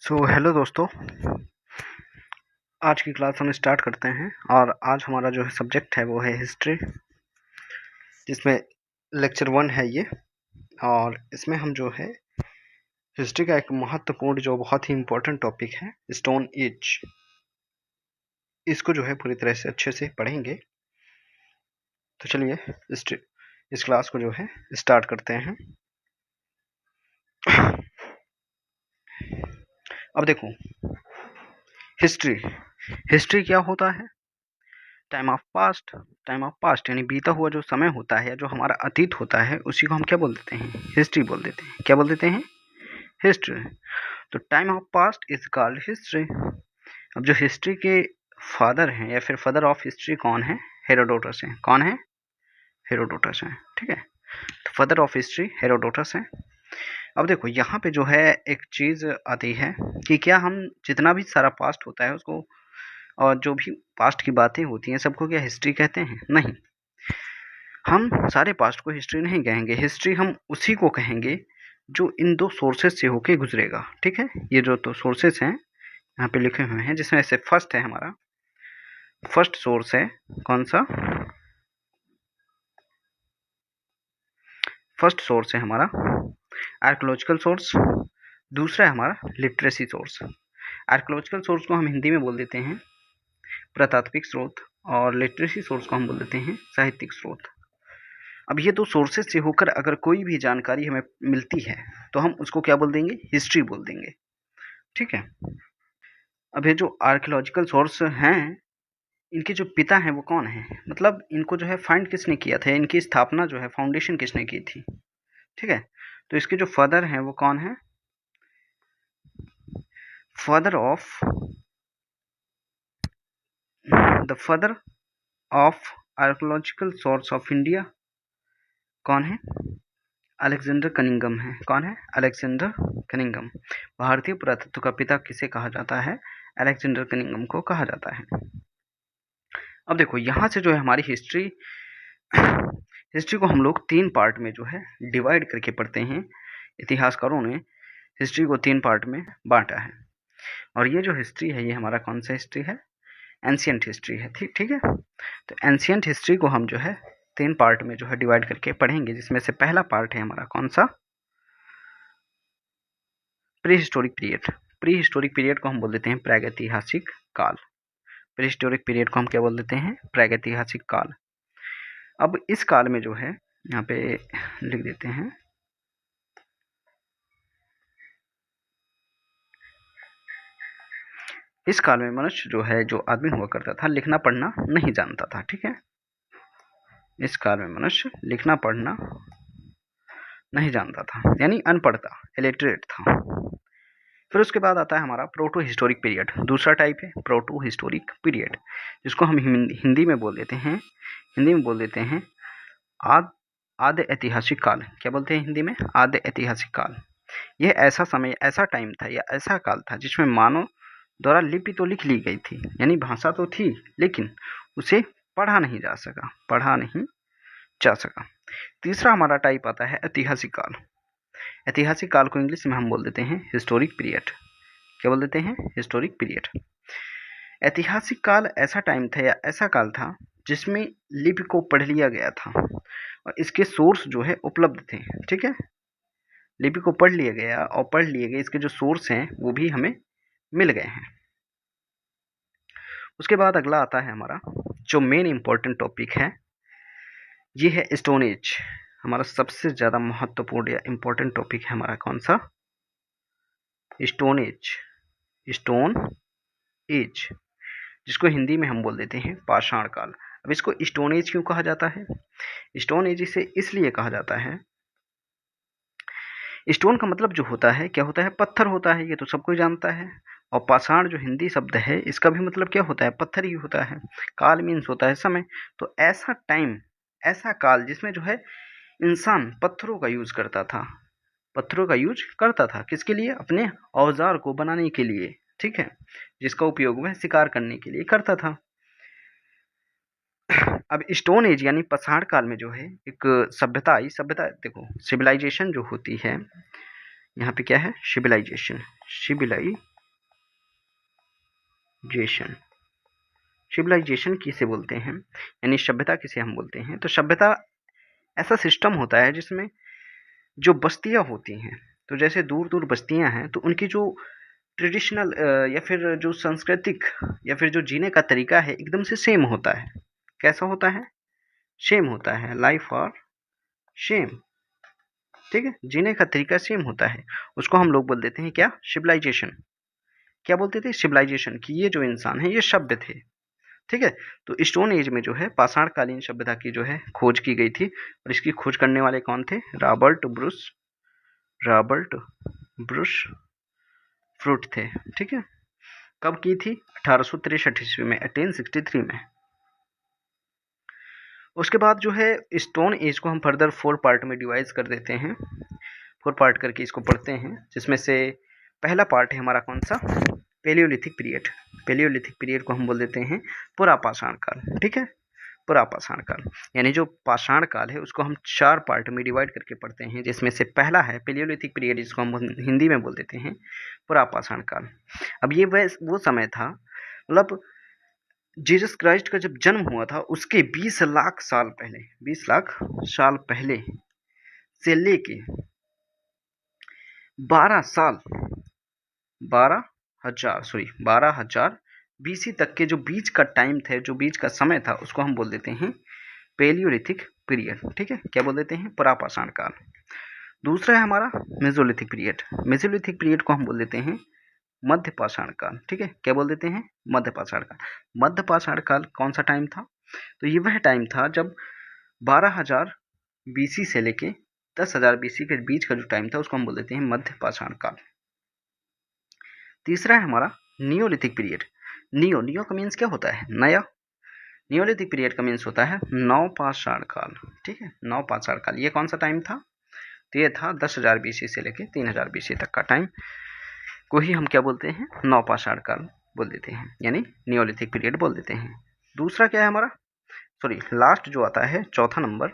Hello दोस्तों। आज की क्लास हम स्टार्ट करते हैं और आज हमारा जो है सब्जेक्ट है वो है हिस्ट्री, जिसमें लेक्चर 1 है ये। और इसमें हम जो है हिस्ट्री का एक महत्वपूर्ण जो बहुत ही इम्पोर्टेंट टॉपिक है स्टोन एज, इसको जो है पूरी तरह से अच्छे से पढ़ेंगे। तो चलिए इस क्लास को जो है स्टार्ट करते हैं। अब देखो, हिस्ट्री हिस्ट्री क्या होता है? टाइम ऑफ पास्ट यानी बीता हुआ जो समय होता है या जो हमारा अतीत होता है उसी को हम क्या बोल देते हैं? हिस्ट्री बोल देते हैं। क्या बोल देते हैं? हिस्ट्री। तो time of past is called history. अब जो हिस्ट्री के फादर हैं या फिर फादर ऑफ हिस्ट्री कौन है? हेरोडोटस हैं। कौन है? हेरोडोटस हैं। ठीक है, तो फादर ऑफ हिस्ट्री हेरोडोटस हैं। अब देखो यहाँ पे जो है एक चीज़ आती है कि क्या हम जितना भी सारा पास्ट होता है उसको और जो भी पास्ट की बातें होती हैं सबको क्या हिस्ट्री कहते हैं? नहीं, हम सारे पास्ट को हिस्ट्री नहीं कहेंगे। हिस्ट्री हम उसी को कहेंगे जो इन दो सोर्सेज से होके गुजरेगा। ठीक है, ये जो तो सोर्सेज हैं यहाँ पे लिखे हुए हैं, जिसमें से फर्स्ट है हमारा, फर्स्ट सोर्स है कौन सा? फर्स्ट सोर्स है हमारा आर्कोलॉजिकल सोर्स। दूसरा है हमारा लिटरेसी सोर्स। आर्कोलॉजिकल सोर्स को हम हिंदी में बोल देते हैं पुरातात्विक स्रोत, और लिटरेसी सोर्स को हम बोल देते हैं साहित्यिक स्रोत। अब ये दो सोर्सेज से होकर अगर कोई भी जानकारी हमें मिलती है तो हम उसको क्या बोल देंगे? हिस्ट्री बोल देंगे। ठीक है, अब ये जो आर्कियोलॉजिकल सोर्स हैं इनके जो पिता हैं वो कौन है? मतलब इनको जो है फाइंड किसने किया था, इनकी स्थापना जो है फाउंडेशन किसने की थी? ठीक है, तो इसके जो फादर हैं वो कौन है? Father of the father of archaeological source of India कौन है? अलेक्जेंडर कनिंगम है। कौन है? Alexander Cunningham. भारतीय पुरातत्व का पिता किसे कहा जाता है? अलेक्जेंडर कनिंगम को कहा जाता है। अब देखो यहाँ से जो है हमारी हिस्ट्री को हम लोग 3 पार्ट में जो है डिवाइड करके पढ़ते हैं। इतिहासकारों ने हिस्ट्री को 3 पार्ट में बांटा है, और ये जो हिस्ट्री है ये हमारा कौन सा हिस्ट्री है? एंशिएंट हिस्ट्री है। ठीक है, तो एंशिएंट हिस्ट्री को हम जो है 3 पार्ट में जो है डिवाइड करके पढ़ेंगे, जिसमें से पहला पार्ट है हमारा कौन सा? Pre historic period. Pre historic period को हम बोल देते हैं प्रागैतिहासिक काल। प्री हिस्टोरिक पीरियड को हम क्या बोल देते हैं? प्रागैतिहासिक काल। अब इस काल में जो है यहाँ पे लिख देते हैं, इस काल में मनुष्य जो है, जो आदमी हुआ करता था, लिखना पढ़ना नहीं जानता था। ठीक है, इस काल में मनुष्य लिखना पढ़ना नहीं जानता था, यानी अनपढ़ था, इलिटरेट था। फिर उसके बाद आता है हमारा प्रोटो हिस्टोरिक पीरियड। दूसरा टाइप है प्रोटो हिस्टोरिक पीरियड, जिसको हम हिंदी में बोल देते हैं आद्य ऐतिहासिक काल। क्या बोलते हैं हिंदी में? आद्य ऐतिहासिक काल। यह ऐसा समय, ऐसा टाइम था या ऐसा काल था जिसमें मानव द्वारा लिपि तो लिख ली गई थी, यानी भाषा तो थी, लेकिन उसे पढ़ा नहीं जा सका। तीसरा हमारा टाइप आता है ऐतिहासिक काल। ऐतिहासिक काल को इंग्लिश में हम बोल देते हैं हिस्टोरिक पीरियड। क्या बोल देते हैं? Historic period. ऐतिहासिक काल ऐसा टाइम था या ऐसा काल था जिसमें लिपि को पढ़ लिया गया था और इसके सोर्स जो है उपलब्ध थे। ठीक है, लिपि को पढ़ लिया गया और पढ़ लिए गए इसके जो सोर्स हैं वो भी हमें मिल गए हैं। उसके बाद अगला आता है हमारा जो मेन इंपॉर्टेंट टॉपिक है, ये है स्टोन एज। हमारा सबसे ज़्यादा महत्वपूर्ण या इम्पोर्टेंट टॉपिक है हमारा कौन सा? Stone age. स्टोन एज, जिसको हिंदी में हम बोल देते हैं पाषाण काल। अब इसको स्टोन एज क्यों कहा जाता है? स्टोन एज इसे इसलिए कहा जाता है, स्टोन का मतलब जो होता है क्या होता है? पत्थर होता है, ये तो सब कोई जानता है। और पाषाण जो हिंदी शब्द है इसका भी मतलब क्या होता है? पत्थर ही होता है। काल मीन्स होता है समय। तो ऐसा टाइम, ऐसा काल जिसमें जो है इंसान पत्थरों का यूज करता था। किसके लिए? अपने औजार को बनाने के लिए। ठीक है, जिसका उपयोग वह शिकार करने के लिए करता था। अब स्टोन एज यानी पाषाण काल में जो है एक सभ्यता देखो सिविलाइजेशन जो होती है यहाँ पे क्या है, सिविलाइजेशन। सिविलाइजेशन सिविलाइजेशन किसे बोलते हैं, यानी सभ्यता किसे हम बोलते हैं। तो सभ्यता ऐसा सिस्टम होता है जिसमें जो बस्तियां होती हैं, तो जैसे दूर दूर बस्तियां हैं, तो उनकी जो ट्रेडिशनल या फिर जो सांस्कृतिक या फिर जो जीने का तरीका है एकदम से सेम होता है। कैसा होता है, सेम होता है, लाइफ और सेम, ठीक है, जीने का तरीका सेम होता है। उसको हम लोग बोल देते हैं क्या, सिविलाइजेशन। क्या बोलते थे, सिविलाइजेशन, कि ये जो इंसान है ये सभ्य थे, ठीक है। तो स्टोन एज में जो है पाषाण कालीन सभ्यता की जो है खोज की गई थी, और इसकी खोज करने वाले कौन थे, रॉबर्ट ब्रूस फ्रूट थे, ठीक है। कब की थी, 1863 ईस्वी में, 1863 में। उसके बाद जो है स्टोन एज को हम फर्दर 4 पार्ट में डिवाइड कर देते हैं, 4 पार्ट करके इसको पढ़ते हैं, जिसमें से पहला पार्ट है हमारा कौन सा, पेलियोलिथिक पीरियड। पेलियोलिथिक पीरियड को हम बोल देते हैं पुरापाषाण काल, ठीक है, पुरापाषाण काल। यानी जो पाषाण काल है उसको हम 4 पार्ट में डिवाइड करके पढ़ते हैं, जिसमें से पहला है पेलियोलिथिक पीरियड, जिसको हम हिंदी में बोल देते हैं पुरापाषाण काल। अब ये वो समय था, मतलब जीसस क्राइस्ट का जब जन्म हुआ था उसके 20 लाख साल पहले, 20 लाख साल पहले से लेके 12,000 बीसी तक के जो बीच का टाइम थे, जो बीच का समय था, उसको हम बोल देते हैं पेलियोलिथिक पीरियड, ठीक है। क्या बोल देते हैं, पुरापाषाण काल। दूसरा है हमारा मेसोलिथिक पीरियड। मेसोलिथिक पीरियड को हम बोल देते हैं मध्यपाषाण काल, ठीक है। क्या बोल देते हैं, मध्यपाषाण काल। मध्यपाषाण काल कौन सा टाइम था, तो ये वह टाइम था जब 12,000 बीसी से लेके 10,000 बीसी के बीच का जो टाइम था उसको हम बोल देते हैं मध्यपाषाण काल। तीसरा है हमारा नियोलिथिक पीरियड। नियो का मीन्स क्या होता है, नया। नियोलिथिक पीरियड का मीन्स होता है नवपाषाण काल, ठीक है, नवपाषाण काल। ये कौन सा टाइम था, तो ये था 10,000 बीसी से लेके 3,000 बीसी तक का टाइम को ही हम क्या बोलते हैं, नवपाषाण काल बोल देते हैं, यानी नियोलिथिक पीरियड बोल देते हैं। दूसरा क्या है हमारा, लास्ट जो आता है, चौथा नंबर,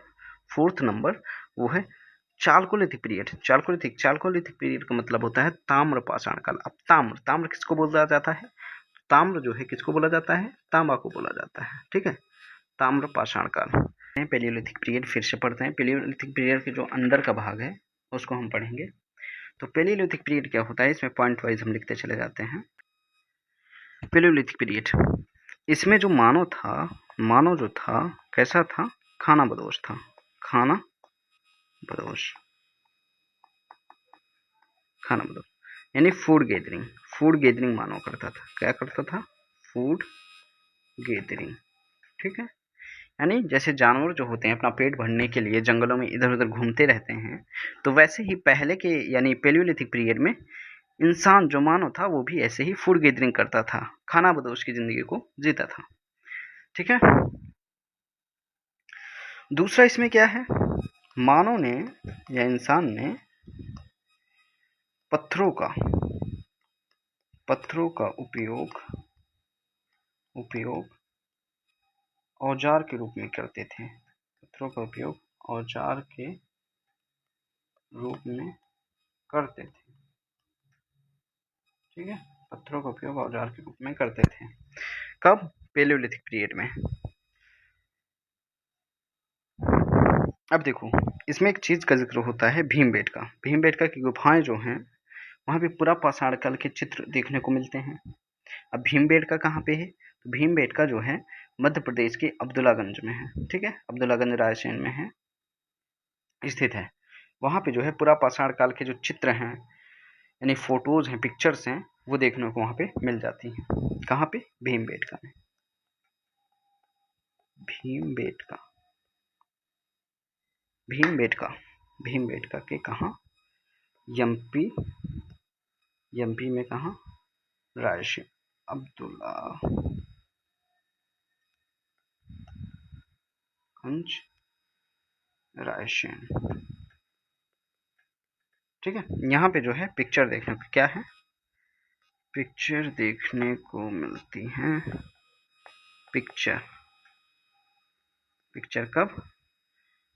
4th नंबर, वो है चालकोलिथिक पीरियड। चालकोलिथिक पीरियड का मतलब होता है ताम्रपाषाण काल। अब ताम्र किसको बोला जाता है, ताम्र जो है किसको बोला जाता है, तांबा को बोला जाता है, ठीक है, ताम्रपाषाण काल। पेलियोलिथिक पीरियड फिर से पढ़ते हैं। पेलियोलिथिक पीरियड के जो अंदर का भाग है उसको हम पढ़ेंगे। तो पेलियोलिथिक पीरियड क्या होता है, इसमें पॉइंट वाइज हम लिखते चले जाते हैं। पेलियोलिथिक पीरियड, इसमें जो मानव जो था कैसा था, खाना बदोश था, खाना बदोश यानी फूड गैदरिंग मानव करता था। क्या करता था, फूड गैदरिंग, ठीक है। यानी जैसे जानवर जो होते हैं अपना पेट भरने के लिए जंगलों में इधर उधर घूमते रहते हैं, तो वैसे ही पहले के यानी पेलियोलिथिक पीरियड में इंसान जो मानव था वो भी ऐसे ही फूड गैदरिंग करता था, खाना बदोश की जिंदगी को जीता था, ठीक है। दूसरा इसमें क्या है, मानव ने या इंसान ने पत्थरों का उपयोग औजार के रूप में करते थे। पत्थरों का उपयोग औजार के रूप में करते थे, ठीक है, पत्थरों का उपयोग औजार के रूप में करते थे। कब, पेलियोलिथिक पीरियड में। अब देखो इसमें एक चीज का जिक्र होता है भीमबेटका की गुफाएं जो हैं वहां पे पुरापाषाण काल के चित्र देखने को मिलते हैं। अब भीमबेटका कहाँ पे है, तो भीमबेटका जो है मध्य प्रदेश के अब्दुल्लागंज में है, ठीक है, अब्दुल्लागंज रायसेन में है, स्थित है। वहां पे जो है पुरापाषाण काल के जो चित्र हैं यानी फोटोज हैं, पिक्चर्स हैं, वो देखने को वहां पे मिल जाती हैं। कहाँ पे, भीमबेटका में। भीमबेटका के कहाँ, एमपी में कहाँ, रायसेन, अब्दुल्लागंज रायसेन, ठीक है। यहाँ पे जो है पिक्चर देखने को क्या है, पिक्चर देखने को मिलती हैं। पिक्चर कब,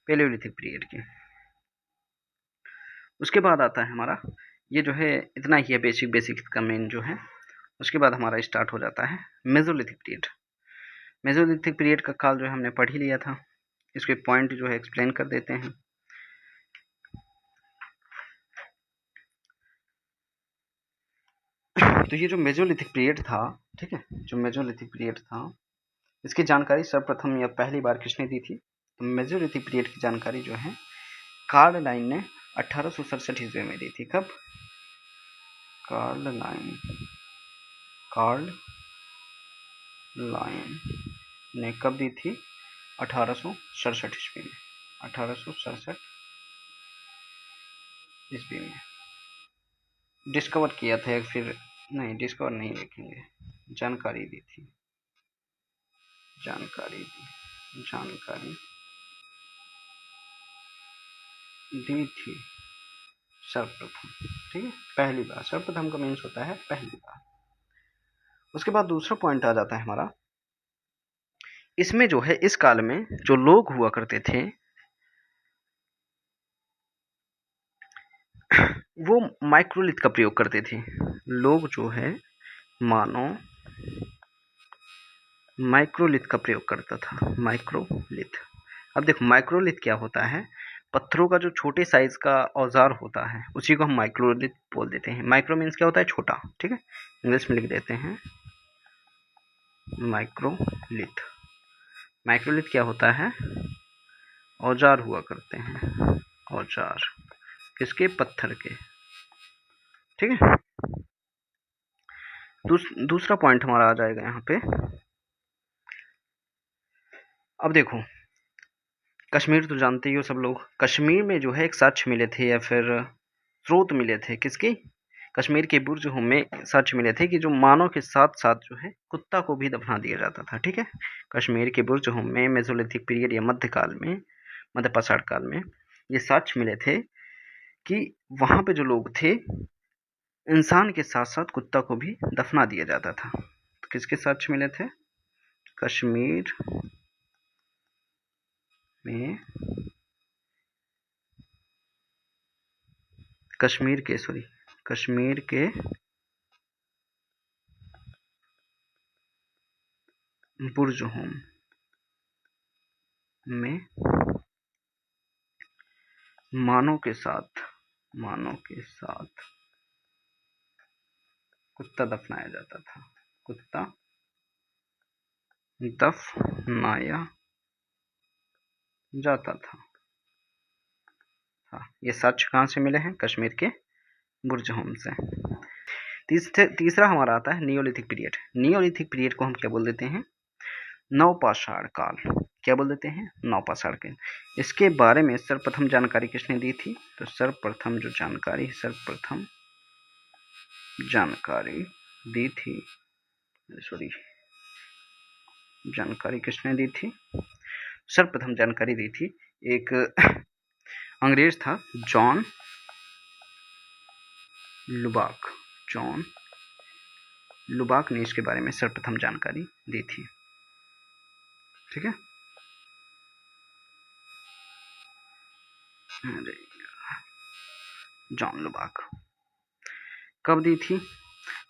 पेलियोलिथिक पीरियड की। उसके बाद आता है हमारा ये जो है इतना ही है बेसिक का मेन जो है। उसके बाद हमारा स्टार्ट हो जाता है मेसोलिथिक पीरियड। मेसोलिथिक पीरियड का काल जो है हमने पढ़ ही लिया था, इसके पॉइंट जो है एक्सप्लेन कर देते हैं। तो ये जो मेसोलिथिक पीरियड था, ठीक है, जो मेसोलिथिक पीरियड था इसकी जानकारी सर्वप्रथम या पहली बार किसने दी थी? तो मेसोलिथिक पीरियड की जानकारी जो है कार्ल लाइन ने 1867 ईस्वी में दी थी। कब? कार्ल लाइन ने कब दी थी? 1867 ईस्वी में। 1867 ईस्वी में डिस्कवर किया था, या फिर नहीं, डिस्कवर नहीं लिखेंगे, जानकारी दी थी, जानकारी दी थी सर्वप्रथम। ठीक है, पहली बार। सर्वप्रथम का मीन्स होता है पहली बार। उसके बाद दूसरा पॉइंट आ जाता है हमारा, इसमें जो है इस काल में जो लोग हुआ करते थे वो माइक्रोलिथ का प्रयोग करते थे। लोग जो है मानो माइक्रोलिथ का प्रयोग करता था। माइक्रोलिथ, अब देखो माइक्रोलिथ क्या होता है? पत्थरों का जो छोटे साइज का औजार होता है उसी को हम माइक्रोलिथ बोल देते हैं। माइक्रो मीन्स क्या होता है? छोटा। ठीक है, इंग्लिश में लिख देते हैं माइक्रोलिथ। माइक्रोलिथ क्या होता है? औजार हुआ करते हैं, औजार किसके? पत्थर के। ठीक है, दूसरा पॉइंट हमारा आ जाएगा यहाँ पे। अब देखो कश्मीर तो जानते ही हो सब लोग। कश्मीर में जो है एक साक्ष्य मिले थे या फिर स्रोत मिले थे, किसके? कश्मीर के बुर्ज में साक्ष्य मिले थे कि जो मानव के साथ साथ जो है कुत्ता को भी दफना दिया जाता था। ठीक है, कश्मीर के बुर्ज में मेसोलिथिक पीरियड या मध्यकाल में, मध्य पाषाण काल में ये साक्ष्य मिले थे कि वहां पे जो लोग थे इंसान के साथ साथ कुत्ता को भी दफना दिया जाता था। तो किसके साक्ष्य मिले थे? कश्मीर में कश्मीर के बुर्ज होम में मानव के साथ कुत्ता दफनाया जाता था। कुत्ता दफनाया जाता था। हाँ, ये साक्ष्य कहाँ से मिले हैं? कश्मीर के बुर्ज होम से। तीसरा हमारा आता है नियोलिथिक पीरियड। नियोलिथिक पीरियड को हम क्या बोल देते हैं? नवपाषाण काल। क्या बोल देते हैं? नवपाषाण काल। इसके बारे में सर्वप्रथम जानकारी किसने दी थी? तो सर्वप्रथम जानकारी दी थी, जानकारी किसने दी थी? सर्वप्रथम जानकारी दी थी एक अंग्रेज था, जॉन लुबाक ने इसके बारे में सर्वप्रथम जानकारी दी थी। ठीक है, जॉन लुबाक कब दी थी?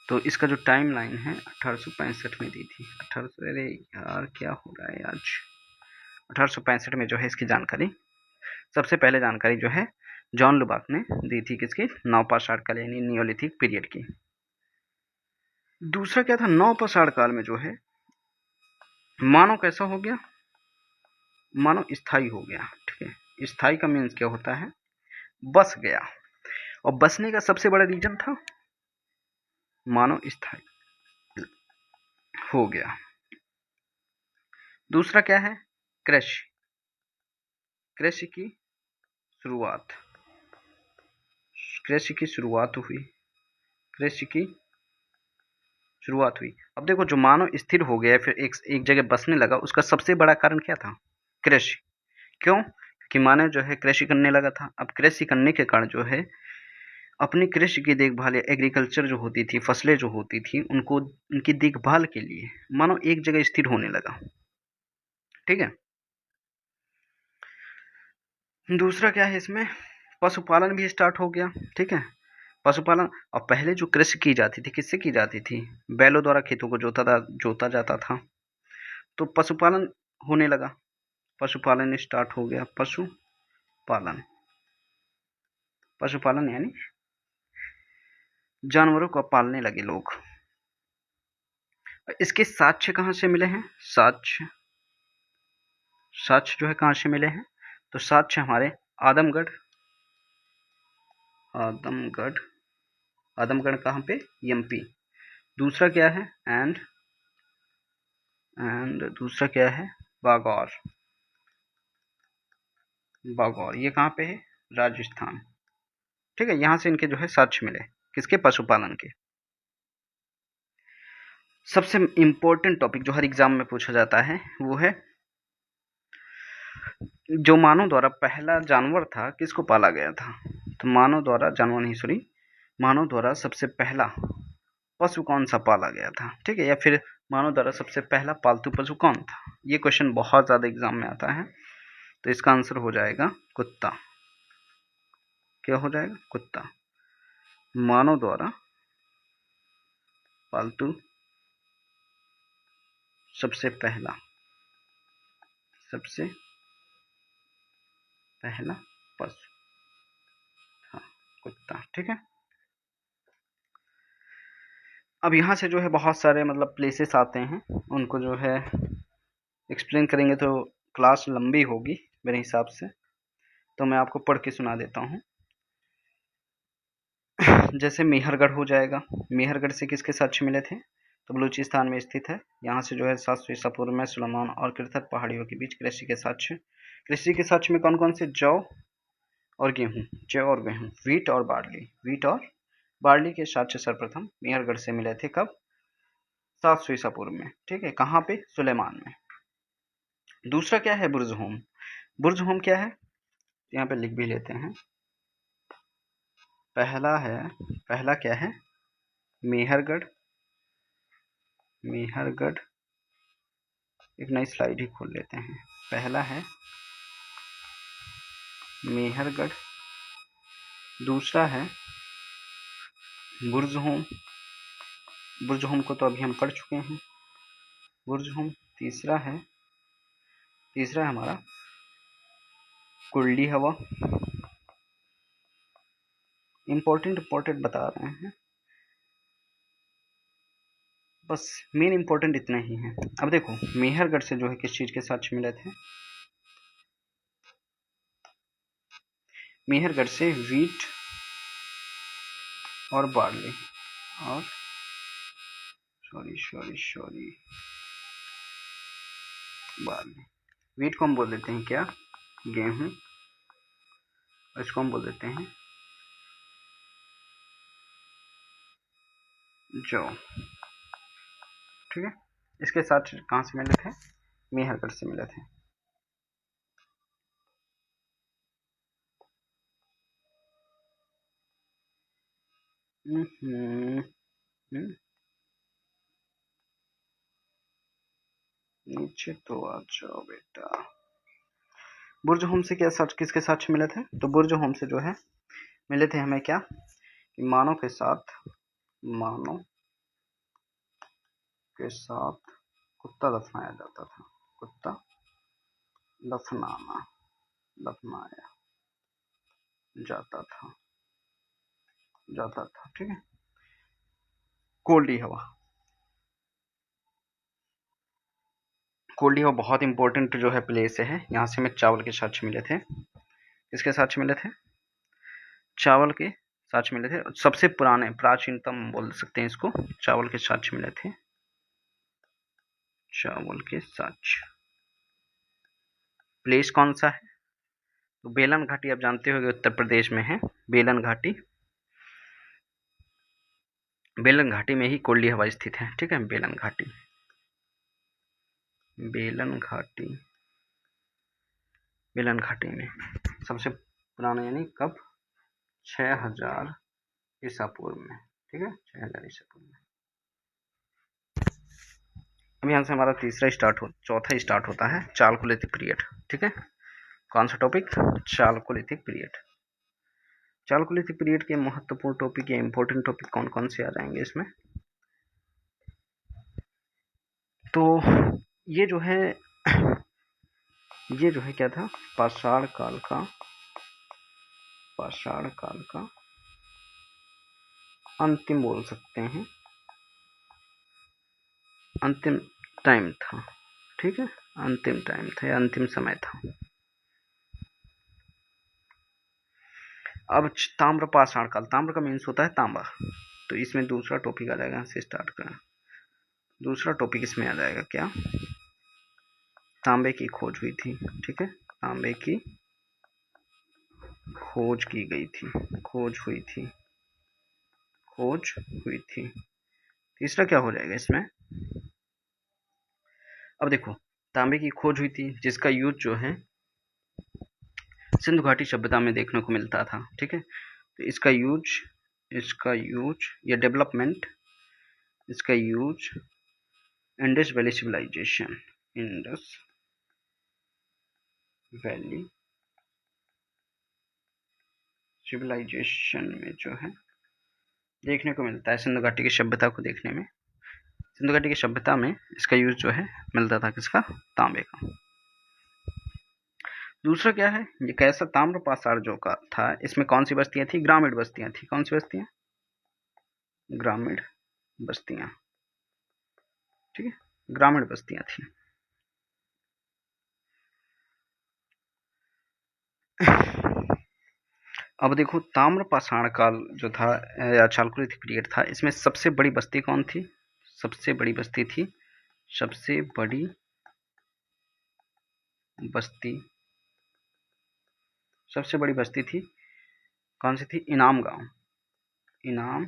तो इसका जो टाइम लाइन है 1865 में दी थी। अरे यार क्या हो रहा है आज। 1865 में जो है इसकी जानकारी, सबसे पहले जानकारी जो है जॉन लुबाक ने दी थी, किसकी? नवपाषाण काल यानी नियोलिथिक पीरियड की। दूसरा क्या था? नवपाषाण काल में जो है मानव कैसा हो गया? मानव स्थायी हो गया। ठीक है, स्थायी का मीन्स क्या होता है? बस गया। और बसने का सबसे बड़ा रीजन था मानव स्थायी हो गया। दूसरा क्या है? कृषि की शुरुआत हुई। अब देखो जो मानव स्थिर हो गया फिर एक जगह बसने लगा, उसका सबसे बड़ा कारण क्या था? कृषि। क्यों? क्योंकि मानव जो है कृषि करने लगा था। अब कृषि करने के कारण जो है अपनी कृषि की देखभाल, एग्रीकल्चर जो होती थी, फसलें जो होती थी, उनको उनकी देखभाल के लिए मानव एक जगह स्थिर होने लगा। ठीक है, दूसरा क्या है इसमें? पशुपालन भी स्टार्ट हो गया। ठीक है, पशुपालन। और पहले जो कृषि की जाती थी किससे की जाती थी? बैलों द्वारा खेतों को जोता जाता था। तो पशुपालन होने लगा, पशुपालन स्टार्ट हो गया। पशुपालन यानी जानवरों को पालने लगे लोग। इसके साक्ष्य कहाँ से मिले हैं? साक्ष्य जो है कहाँ से मिले हैं? तो साक्ष्य हमारे आदमगढ़ कहाँ पे? एमपी। दूसरा क्या है? एंड दूसरा क्या है? बागौर। ये कहाँ पे है? राजस्थान। ठीक है, यहाँ से इनके जो है साक्ष्य मिले। किसके? पशुपालन के। सबसे इम्पोर्टेंट टॉपिक जो हर एग्जाम में पूछा जाता है वो है जो मानव द्वारा पहला जानवर था किसको पाला गया था? तो मानव द्वारा सबसे पहला पशु कौन सा पाला गया था? ठीक है, या फिर मानव द्वारा सबसे पहला पालतू पशु कौन था? ये क्वेश्चन बहुत ज्यादा एग्जाम में आता है। तो इसका आंसर हो जाएगा कुत्ता। क्या हो जाएगा? कुत्ता। मानव द्वारा पालतू सबसे पहला पशु था कुत्ता। ठीक है, अब यहाँ से जो है बहुत सारे मतलब प्लेसेस आते हैं, उनको जो है एक्सप्लेन करेंगे तो क्लास लंबी होगी मेरे हिसाब से, तो मैं आपको पढ़ के सुना देता हूँ। जैसे मेहरगढ़ हो जाएगा। मेहरगढ़ से किसके साक्ष्य मिले थे? तो बलूचिस्तान में स्थित है। यहाँ से जो है 700 ईसा पूर्व में सुलेमान और किरथक पहाड़ियों के बीच कृषि के साक्ष्य में कौन कौन से? जौ और गेहूं, वीट और बार्ली के साक्ष्य सर्वप्रथम मेहरगढ़ से मिले थे। कब? 700 ईसा पूर्व में। ठीक है, कहाँ पे? सुलेमान में। दूसरा क्या है? बुर्ज होम क्या है? यहाँ पे लिख भी लेते हैं। पहला क्या है? मेहरगढ़। एक नई स्लाइड ही खोल लेते हैं। पहला है मेहरगढ़, दूसरा है बुर्ज होम को तो अभी हम पढ़ चुके हैं। बुर्ज होम। तीसरा है हमारा कुंडली हवा। इम्पोर्टेंट बता रहे हैं, बस मेन इम्पोर्टेंट इतना ही है। अब देखो मेहरगढ़ से जो है किस चीज के साक्ष्य मिले थे? मेहरगढ़ से वीट और बार्ली और बार्ली। वीट को हम बोल देते हैं क्या? गेहूं। इसको हम बोल देते हैं जौ। ठीक है, इसके साथ कहाँ से मिले थे? मेहरगढ़ से मिले थे। नीचे तो आ जाओ बेटा। बुर्ज होम से किसके साक्ष्य मिले थे? तो बुर्ज होम से जो है मिले थे हमें क्या? कि मानव के साथ कुत्ता दफनाया जाता था। कुत्ता दफनाया जाता था। ठीक है, कोल्डी हवा बहुत इंपॉर्टेंट जो है प्लेस है। यहाँ से हमें चावल के साक्ष्य मिले थे। किसके साक्ष्य मिले थे? चावल के साक्ष्य मिले थे। सबसे पुराने प्राचीनतम बोल सकते हैं इसको, चावल के साक्ष्य मिले थे। चावल के साक्ष्य प्लेस कौन सा है? तो बेलन घाटी आप जानते होंगे उत्तर प्रदेश में है। बेलन घाटी में ही कोल्डी हवा स्थित है। ठीक है, बेलन घाटी में सबसे पुराना यानी कब? 6000 ईसा पूर्व में। ठीक है, 6000 ईसा पूर्व में। अब यहाँ से हमारा चौथा स्टार्ट होता है चालकोलिथिक पीरियड। ठीक है, कौन सा topic? Chalcolithic period. Chalcolithic period के महत्वपूर्ण टॉपिक या इंपॉर्टेंट टॉपिक कौन कौन से आ जाएंगे इसमें? तो ये जो है क्या था? पाषाण काल का अंतिम बोल सकते हैं, अंतिम टाइम था। ठीक है, अंतिम टाइम था या अंतिम समय था। अब ताम्र पाषाण काल, ताम्र का मीन्स होता है तांबा, तो इसमें दूसरा टॉपिक आ जाएगा। से स्टार्ट करें, दूसरा टॉपिक इसमें आ जाएगा क्या? तांबे की खोज हुई थी। ठीक है, तांबे की खोज की गई थी, खोज हुई थी। तीसरा क्या हो जाएगा इसमें? अब देखो, तांबे की खोज हुई थी जिसका यूज जो है सिंधु घाटी सभ्यता में देखने को मिलता था। ठीक है, तो इसका यूज या डेवलपमेंट, इसका use Indus valley civilisation, Indus valley civilisation में जो है देखने को मिलता है, सिंधु घाटी की सभ्यता को देखने में, सिंधु घाटी की सभ्यता में इसका यूज जो है मिलता था, किसका? तांबे का। दूसरा क्या है? ये कैसा ताम्र पाषाण जो का था, इसमें कौन सी बस्तियां थी? ग्रामीण बस्तियां थी। कौन सी बस्तियां? ग्रामीण बस्तियां। ठीक है, ग्रामीण बस्तियां थी। अब देखो, ताम्र पाषाण काल जो था या चालकोलिथिक पीरियड था, इसमें सबसे बड़ी बस्ती कौन थी? सबसे बड़ी बस्ती थी, सबसे बड़ी बस्ती थी कौन सी थी? इनाम गांव। इनाम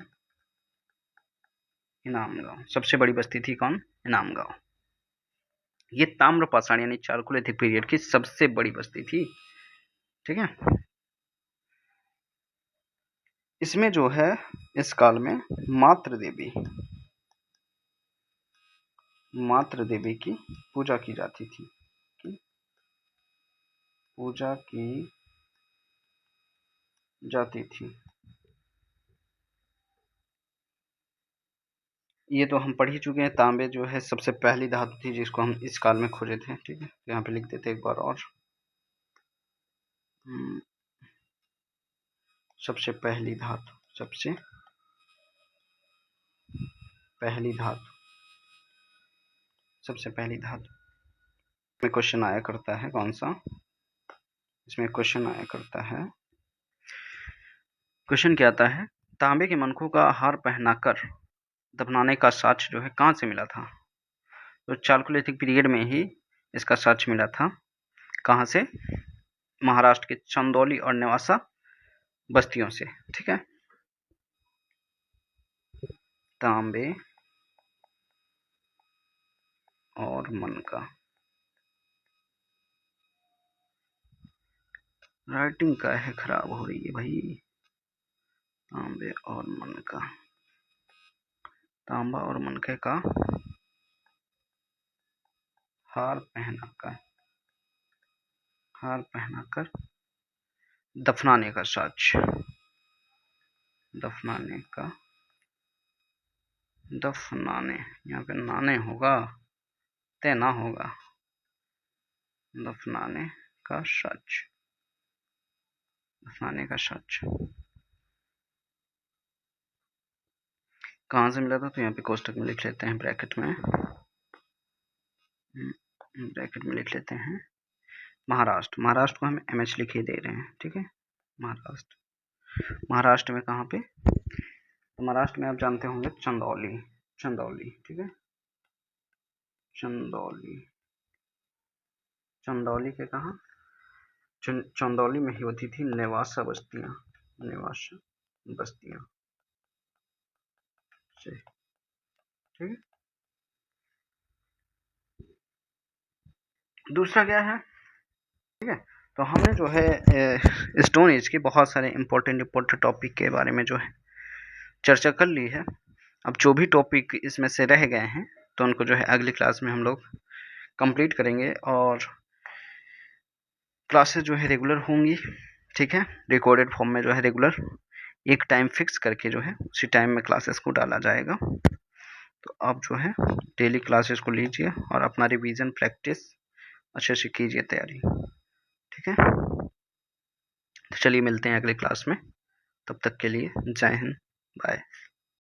गांव सबसे बड़ी बस्ती थी। कौन? इनाम गांव। ये ताम्र पाषाण यानी चालकोलिथिक पीरियड की सबसे बड़ी बस्ती थी। ठीक है, इसमें जो है इस काल में मात्र देवी की पूजा की जाती थी, ये तो हम पढ़ ही चुके हैं। तांबे जो है सबसे पहली धातु थी जिसको हम इस काल में खोजे थे। ठीक है, यहाँ पे लिख देते एक बार और। सबसे पहली धातु में क्वेश्चन आया करता है कौन सा? इसमें क्वेश्चन आया करता है, क्वेश्चन क्या आता है? तांबे के मनकों का हार पहनाकर दफनाने का साक्ष्य जो है कहाँ से मिला था? तो चालकोलिथिक पीरियड में ही इसका साक्ष्य मिला था। कहाँ से? महाराष्ट्र के चंदौली और नेवासा बस्तियों से। ठीक है, तांबे और मनका, राइटिंग का है खराब हो रही है भाई। तांबे और मनका, तांबा और मनके का हार पहनाकर दफनाने का साक्ष्य, दफनाने यहाँ पे नाने होगा, तेना होगा, दफनाने का साक्ष्य कहाँ से मिला था? तो यहाँ पे कोष्टक में लिख लेते हैं, ब्रैकेट में लिख लेते हैं महाराष्ट्र को हम MH लिख ही दे रहे हैं। ठीक है, महाराष्ट्र में कहाँ पे? तो महाराष्ट्र में आप जानते होंगे चंदौली। ठीक है, चंदौली के कहाँ? चंदौली में ही होती थी नेवासा बस्तियां। ठीक है, दूसरा क्या है? ठीक है, तो हमने जो है स्टोन एज के बहुत सारे इंपॉर्टेंट टॉपिक के बारे में जो है चर्चा कर ली है। अब जो भी टॉपिक इसमें से रह गए हैं तो उनको जो है अगली क्लास में हम लोग कंप्लीट करेंगे और क्लासेस जो है रेगुलर होंगी। ठीक है, रिकॉर्डेड फॉर्म में जो है रेगुलर एक टाइम फिक्स करके जो है उसी टाइम में क्लासेस को डाला जाएगा। तो आप जो है डेली क्लासेस को लीजिए और अपना रिवीजन प्रैक्टिस अच्छे से कीजिए, तैयारी। ठीक है, तो चलिए मिलते हैं अगले क्लास में, तब तक के लिए जय हिंद, बाय।